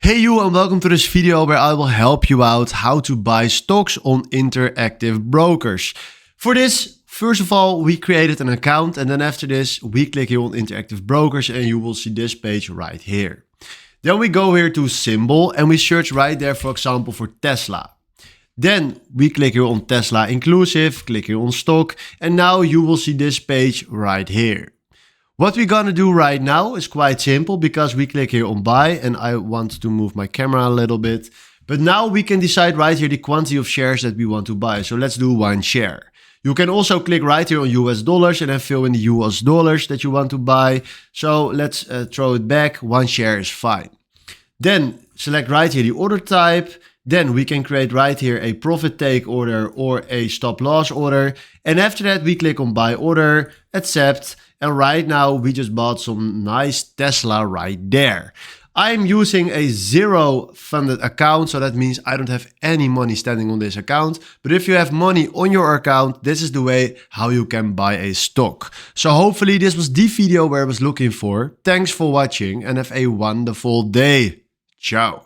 Hey you, and welcome to this video where I will help you out how to buy stocks on interactive brokers. For this, first of all, we created an account, and then after this we click here on interactive brokers and you will see this page right here. Then we go here to symbol and we search right there, for example, for Tesla. Then we click here on Tesla inclusive, click here on stock, and now you will see this page right here. What we're gonna do right now is quite simple because we click here on buy, and I want to move my camera a little bit. But now we can decide right here the quantity of shares that we want to buy. So let's do 1 share. You can also click right here on US dollars and then fill in the US dollars that you want to buy. So let's throw it back, 1 share is fine. Then select right here the order type. Then we can create right here a profit take order or a stop loss order. And after that we click on buy order, accept. And right now we just bought some nice Tesla right there. I'm using a zero funded account, so that means I don't have any money standing on this account. But if you have money on your account, this is the way how you can buy a stock. So hopefully this was the video where I was looking for. Thanks for watching and have a wonderful day. Ciao.